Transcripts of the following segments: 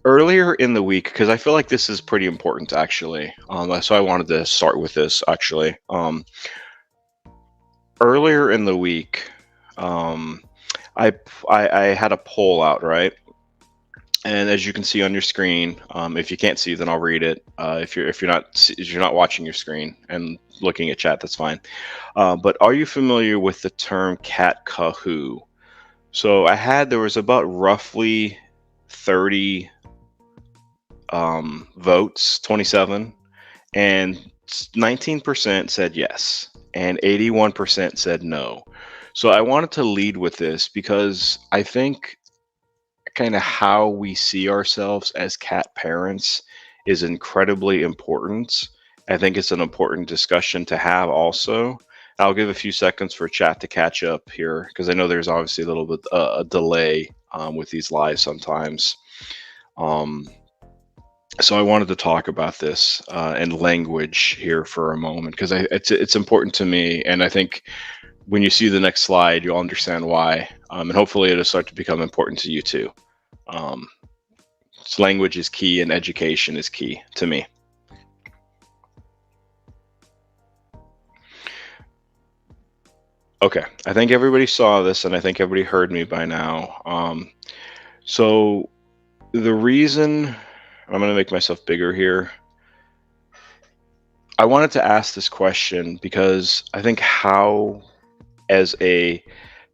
Earlier in the week, because I feel like this is pretty important actually. So I wanted to start with this actually. Earlier in the week, um, I, I had a poll out, right? And as you can see on your screen, if you can't see, then I'll read it. If you're not watching your screen and looking at chat, that's fine. But are you familiar with the term cat kahu? So there was about roughly 30 votes, 27, and 19% said yes, and 81% said no. So I wanted to lead with this because I think kind of how we see ourselves as cat parents is incredibly important. I think it's an important discussion to have also. I'll give a few seconds for chat to catch up here because I know there's obviously a little bit a delay with these lives sometimes. Um, so I wanted to talk about this and language here for a moment because it's important to me, and I think when you see the next slide, you'll understand why, and hopefully it'll start to become important to you too. Um, Language is key, and education is key to me. Okay, I think everybody saw this, and I think everybody heard me by now. So the reason I'm going to make myself bigger here. I wanted to ask this question because I think how, as a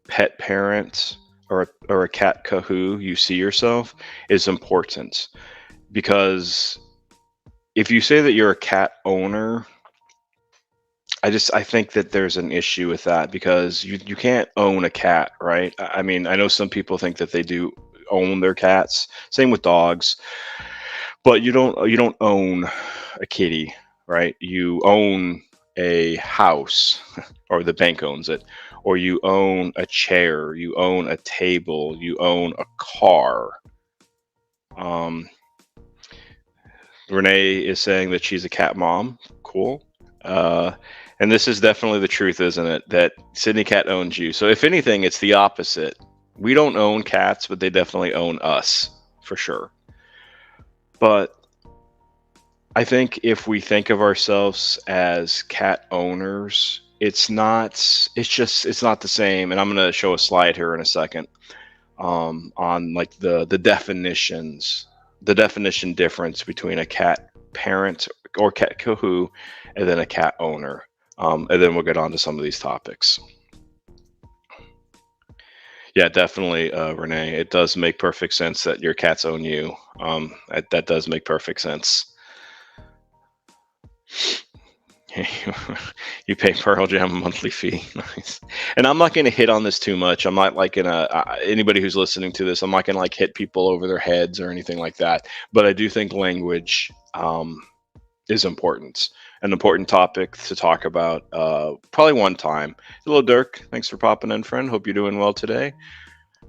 pet parent or a cat kahu, you see yourself is important. Because if you say that you're a cat owner, I think that there's an issue with that because you can't own a cat, right? I mean, I know some people think that they do own their cats. Same with dogs, but you don't own a kitty, right? You own a house, or the bank owns it, or you own a chair, you own a table, you own a car. Um, Renee is saying that she's a cat mom. Cool. Uh, and this is definitely the truth, isn't it? That Sydney Cat owns you. So if anything, it's the opposite. We don't own cats, but they definitely own us for sure. But I think if we think of ourselves as cat owners, it's not the same. And I'm going to show a slide here in a second on like the definitions, the definition difference between a cat parent or cat kahu and then a cat owner. And then we'll get on to some of these topics. Yeah, definitely, Renee. It does make perfect sense that your cats own you. That does make perfect sense. You pay Pearl Jam a monthly fee. Nice. And I'm not going to hit on this too much. I'm not like going to, anybody who's listening to this, I'm not going to like hit people over their heads or anything like that. But I do think language is important, an important topic to talk about probably one time. Hello, Dirk. Thanks for popping in, friend. Hope you're doing well today.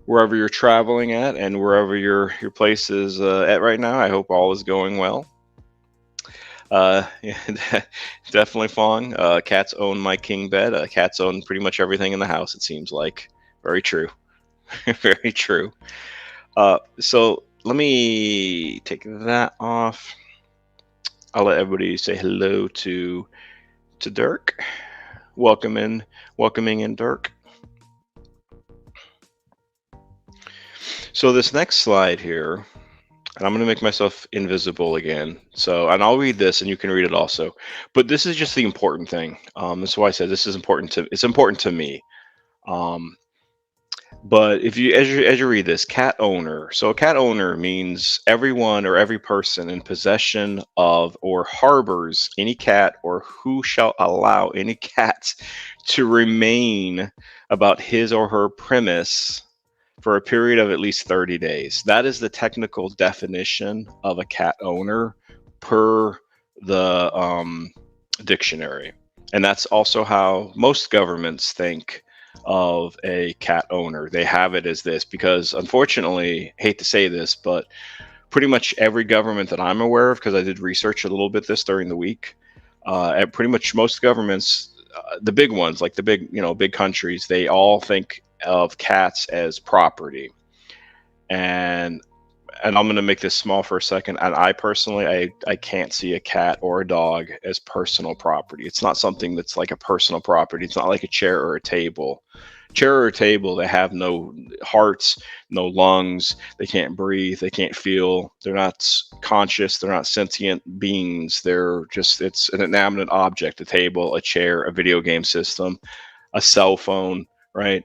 Wherever you're traveling at and wherever your place is at right now, I hope all is going well. Yeah, definitely Fong. Cats own my king bed. Cats own pretty much everything in the house, it seems like. Very true. Very true. So let me take that off. I'll let everybody say hello to Dirk. Welcoming in Dirk. So this next slide here, and I'm going to make myself invisible again. So, and I'll read this, and you can read it also. But this is just the important thing. That's why I said this is important it's important to me. Um, but if you, as you read this, cat owner. So, a cat owner means everyone or every person in possession of or harbors any cat, or who shall allow any cat to remain about his or her premise for a period of at least 30 days. That is the technical definition of a cat owner per the dictionary. And that's also how most governments think of a cat owner. They have it as this because, unfortunately, hate to say this, but pretty much every government that I'm aware of, because I did research a little bit this during the week, at pretty much most governments, the big ones, like the big, big countries, they all think of cats as property. And and I'm going to make this small for a second. And I personally, I can't see a cat or a dog as personal property. It's not something that's like a personal property. It's not like a chair or a table. Chair or a table, they have no hearts, no lungs. They can't breathe. They can't feel. They're not conscious. They're not sentient beings. They're just, it's an inanimate object, a table, a chair, a video game system, a cell phone, right?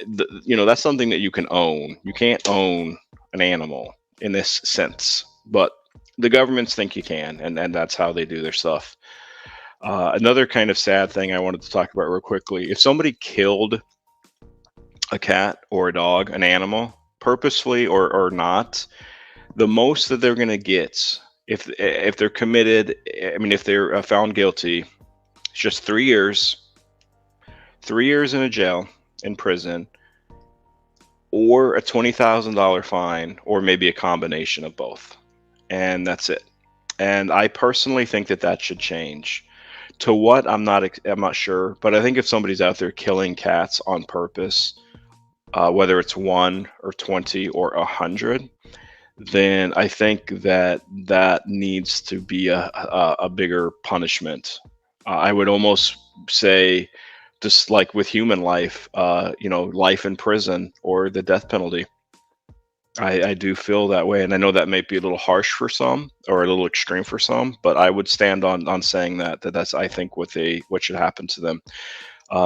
That's something that you can own. You can't own an animal in this sense, but the governments think you can, and that's how they do their stuff. Another kind of sad thing I wanted to talk about real quickly: if somebody killed a cat or a dog, an animal, purposefully or not, the most that they're going to get, if they're committed, I mean, if they're found guilty, it's just 3 years, 3 years in a jail, in prison, or a $20,000 fine, or maybe a combination of both. And that's it. And I personally think that that should change. To what, I'm not sure, but I think if somebody's out there killing cats on purpose, whether it's one or 20 or 100, then I think that that needs to be a bigger punishment. I would almost say, just like with human life, life in prison or the death penalty. I do feel that way, and I know that may be a little harsh for some or a little extreme for some, but I would stand on saying that's, I think, what should happen to them.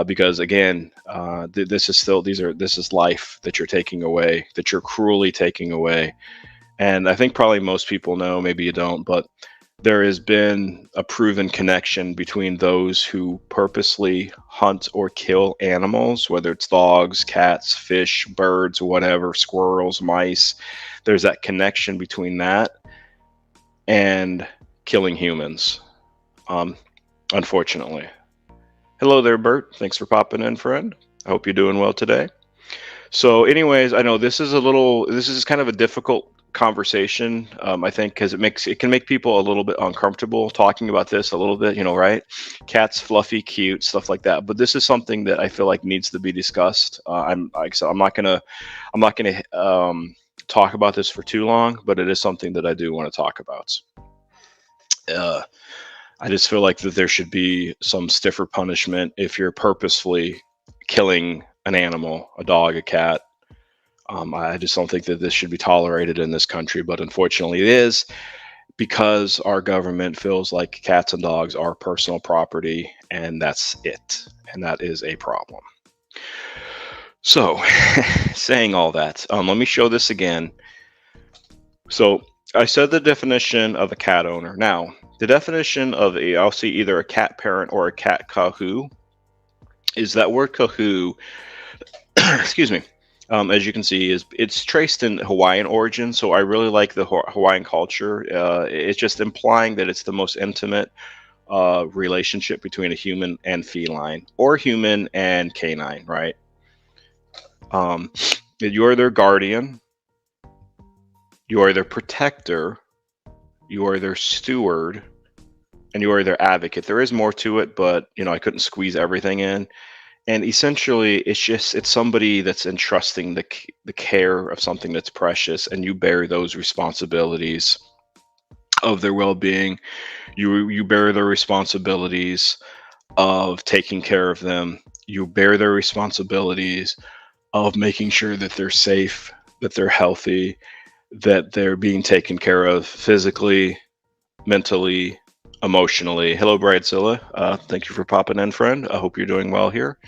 Because again, this is life that you're taking away, that you're cruelly taking away. And I think probably most people know, maybe you don't, but there has been a proven connection between those who purposely hunt or kill animals, whether it's dogs, cats, fish, birds, whatever, squirrels, mice. There's that connection between that and killing humans, unfortunately. Hello there, Bert. Thanks for popping in, friend. I hope you're doing well today. So, anyways, I know this is kind of a difficult conversation. I think because it can make people a little bit uncomfortable talking about this a little bit, right? Cats, fluffy, cute, stuff like that. But this is something that I feel like needs to be discussed. Like I said, I'm not gonna talk about this for too long, but it is something that I do want to talk about. Uh, I just feel like that there should be some stiffer punishment if you're purposefully killing an animal, a dog, a cat. I just don't think that this should be tolerated in this country, but unfortunately it is, because our government feels like cats and dogs are personal property, and that's it. And that is a problem. So, saying all that, let me show this again. So, I said the definition of a cat owner. Now, the definition of I'll see either a cat parent or a cat kahu, is that word kahu, excuse me, as you can see, it's traced in Hawaiian origin. So I really like the Hawaiian culture. It's just implying that it's the most intimate relationship between a human and feline, or human and canine, right? You are their guardian, you are their protector, you are their steward, and you are their advocate. There is more to it, but I couldn't squeeze everything in. And essentially, it's somebody that's entrusting the care of something that's precious, and you bear those responsibilities of their well-being. You bear the responsibilities of taking care of them. You bear their responsibilities of making sure that they're safe, that they're healthy, that they're being taken care of physically, mentally, emotionally. Hello, Bridezilla. Thank you for popping in, friend. I hope you're doing well here.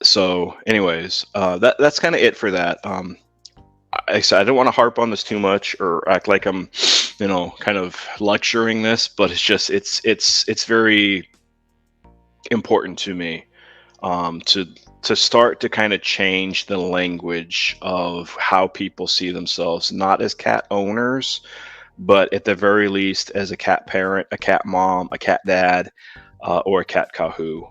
So, anyways, that's kind of it for that. I don't want to harp on this too much or act like I'm, kind of lecturing this, but it's very important to me, to start to kind of change the language of how people see themselves, not as cat owners, but at the very least as a cat parent, a cat mom, a cat dad, or a cat kahu.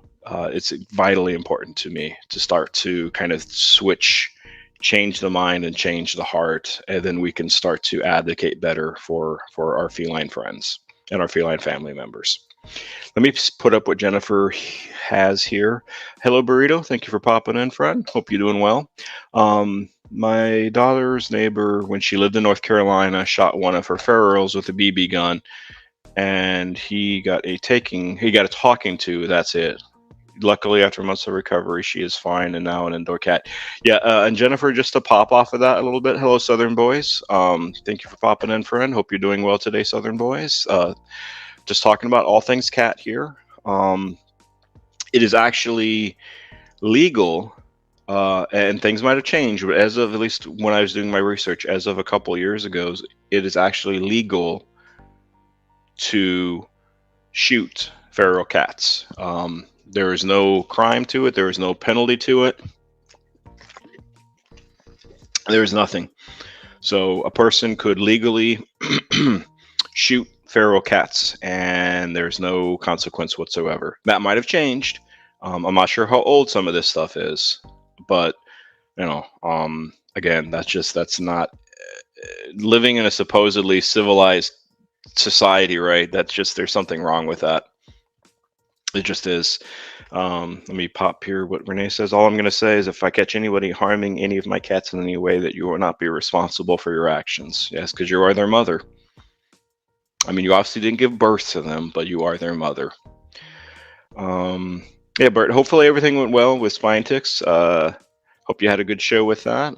It's vitally important to me to start to kind of change the mind and change the heart, and then we can start to advocate better for our feline friends and our feline family members. Let me put up what Jennifer has here. Hello, Burrito. Thank you for popping in, friend. Hope you're doing well. My daughter's neighbor, when she lived in North Carolina, shot one of her ferals with a BB gun, and he got a talking to. That's it. Luckily, after months of recovery, she is fine and now an indoor cat. Yeah, and Jennifer, just to pop off of that a little bit. Hello, Southern boys. Thank you for popping in, friend. Hope you're doing well today, Southern boys. Just talking about all things cat here. It is actually legal, and things might have changed, but as of at least when I was doing my research, as of a couple years ago, it is actually legal to shoot feral cats. There is no crime to it. There is no penalty to it. There is nothing. So a person could legally shoot feral cats, and there's no consequence whatsoever. That might have changed. I'm not sure how old some of this stuff is, but again, that's not living in a supposedly civilized society, right? That's just there's something wrong with that. It just is. Let me pop here what Renee says. All I'm going to say is if I catch anybody harming any of my cats in any way, that you will not be responsible for your actions. Yes, because you are their mother. I mean, you obviously didn't give birth to them, but you are their mother. Yeah, Bert, hopefully everything went well with Spine Ticks. Hope you had a good show with that.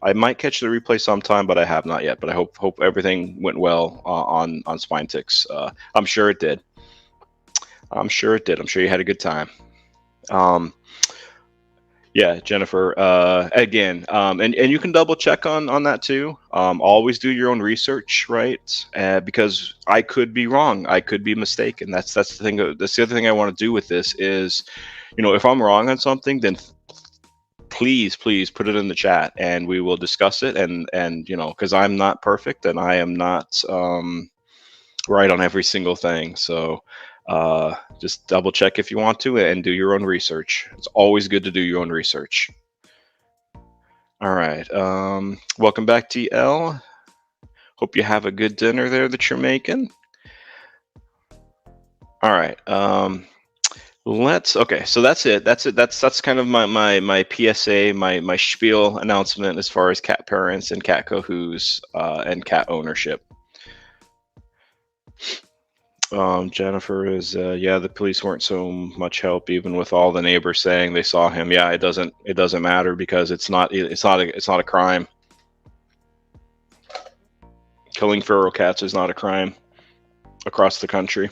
I might catch the replay sometime, but I have not yet. But I hope everything went well on Spine Ticks. I'm sure it did. I'm sure it did. I'm sure you had a good time. Yeah, Jennifer. Again, and you can double check on that too. Always do your own research, right? Because I could be wrong. I could be mistaken. That's the thing. That's the other thing I want to do with this is, if I'm wrong on something, then please put it in the chat and we will discuss it. And because I'm not perfect and I am not right on every single thing. So just double check if you want to and do your own research. It's always good to do your own research. All right. Welcome back, TL. Hope you have a good dinner there that you're making. All right. Okay, so that's it. That's kind of my PSA, my spiel announcement as far as cat parents and cat kahus and cat ownership. Jennifer is yeah, the police weren't so much help even with all the neighbors saying they saw him. Yeah, it doesn't matter because it's not a crime. Killing feral cats is not a crime across the country,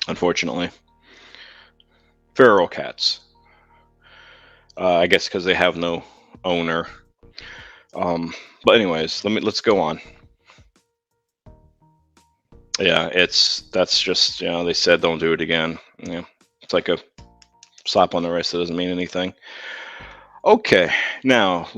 unfortunately. Feral cats. I guess because they have no owner. But anyways, let's go on. Yeah, that's just they said don't do it again. Yeah, it's like a slap on the wrist that doesn't mean anything. Okay, now